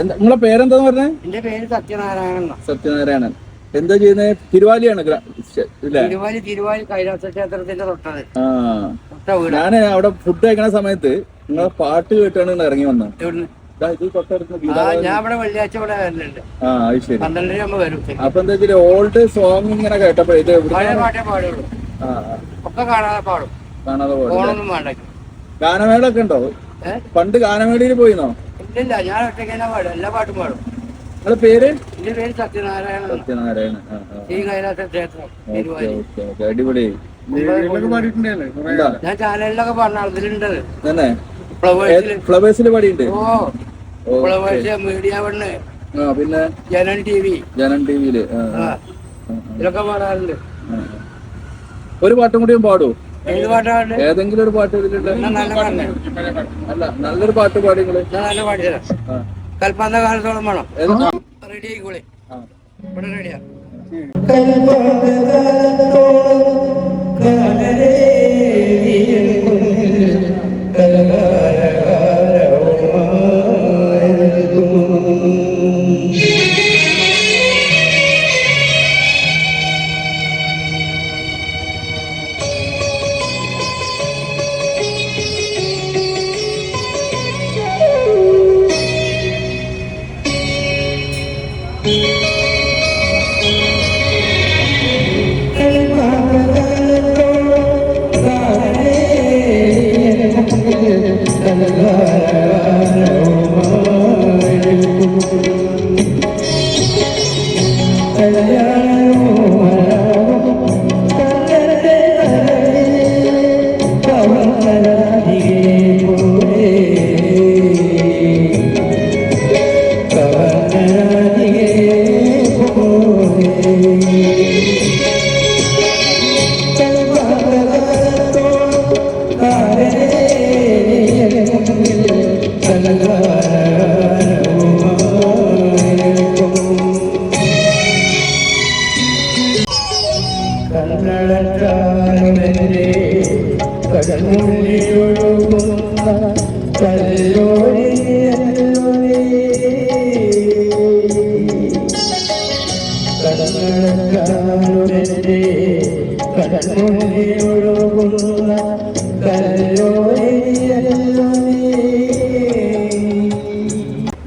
എന്താ നിങ്ങളെ പേരെന്താന്ന് പറഞ്ഞേ? എന്റെ പേര് സത്യനാരായണൻ. സത്യനാരായണൻ. എന്താ ചെയ്യുന്നത്? തിരുവാലിയാണ് തിരുവാലി കൈലാസ ക്ഷേത്രത്തിന്റെ തൊട്ടത്. ഞാൻ അവിടെ ഫുഡ് കഴിക്കണ സമയത്ത് നിങ്ങളെ പാട്ട് കേട്ടാണ് ഇറങ്ങി വന്നത്. ഞാൻ ഇവിടെ വെള്ളിയാഴ്ച ഇവിടെ വരലുണ്ട്. 12 വരും. അപ്പൊ എന്താ വെച്ചാൽ ഓൾഡ് സോങ് ഇങ്ങനെ കേട്ടപ്പോ ഇത് പഴയ പാട്ടേ പാടുള്ളൂ. ഒക്കെ കാണാതെ പാടും. കാണാതെ ഫോണൊന്നും വേണ്ട. ഗാനമേളൊക്കെ ഉണ്ടോ? പണ്ട് ഗാനമേളയിൽ പോയിന്നോ? ഇല്ലില്ല, ഞാൻ ഒറ്റയ്ക്ക് പാടും. എല്ലാ പാട്ടും പാടും. നിങ്ങളുടെ പേര്? എന്റെ പേര് സത്യനാരായണൻ. സത്യനാരായണൻ. ഈ കൈലാസ ക്ഷേത്രം. അടിപൊളി. ഞാൻ ചാനലിലൊക്കെ പറഞ്ഞ അതിലുണ്ടത് തന്നെ. ഫ്ലവേഴ്സിൽ പാടിയുണ്ട്. ഫ്ലവേഴ്സ്, മീഡിയ വണ്ണ്, പിന്നെ ജനൻ ടിവിയില് ഇതിലൊക്കെ പാടാറുണ്ട്. ഒരു പാട്ടും കൂടിയും പാടൂ. ഏത് പാട്ടാണ്? ഏതെങ്കിലും ഒരു പാട്ട് ഇതിലുണ്ട്. അല്ല, നല്ലൊരു പാട്ട് പാടി. നല്ല പാടിത്തരാം. കൽപ്പാന്ത കാലത്തോളം വേണം. റെഡി ആയിക്കോളെ. ഇവിടെ റെഡിയാ.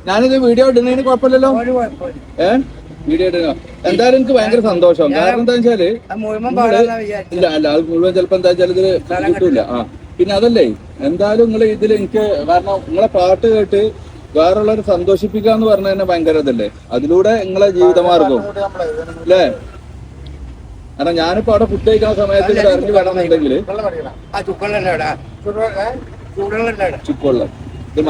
ഞാനിത് വീഡിയോ ഇടുന്നതിന് കുഴപ്പമില്ലല്ലോ. വീഡിയോ ഇടുക എന്തായാലും എനിക്ക് ഭയങ്കര സന്തോഷം. കാരണം എന്താ വെച്ചാല് ഇല്ല അല്ല അത് മുഴുവൻ ചിലപ്പോ എന്താ വെച്ചാൽ ഇതില് കിട്ടൂല. പിന്നെ അതല്ലേ എന്തായാലും നിങ്ങൾ ഇതിൽ എനിക്ക് കാരണം നിങ്ങളെ പാട്ട് കേട്ട് വേറുള്ളവരെ സന്തോഷിപ്പിക്കാന്ന് പറഞ്ഞ തന്നെ ഭയങ്കര ഇതല്ലേ. അതിലൂടെ നിങ്ങളെ ജീവിതമാർഗം അല്ലേ. കാരണം ഞാനിപ്പോ അവിടെ ഫുഡ് കഴിക്കുന്ന സമയത്ത് ഇറങ്ങി വരണമെന്നുണ്ടെങ്കിൽ ചുക്കുവെള്ളം ഇത്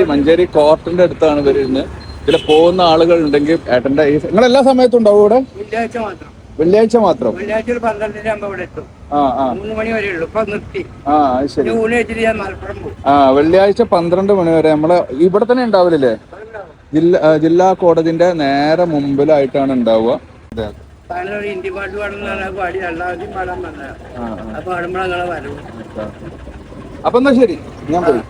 മഞ്ചേരി കോർട്ടിന്റെ അടുത്താണ് വരുന്നത്. ഇതിൽ പോകുന്ന ആളുകൾ ഉണ്ടെങ്കിൽ ഏട്ടന്റെ നിങ്ങൾ എല്ലാ സമയത്തും ഉണ്ടാവും ഇവിടെ? വെള്ളിയാഴ്ച മാത്രം. വെള്ളിയാഴ്ച 12 മണി വരെ നമ്മളെ ഇവിടെ തന്നെ ഉണ്ടാവില്ലേ. ജില്ലാ കോടതിന്റെ നേരെ മുമ്പിലായിട്ടാണ് ഉണ്ടാവുക. അപ്പൊ എന്നാ ശരി, ഞാൻ പോയി.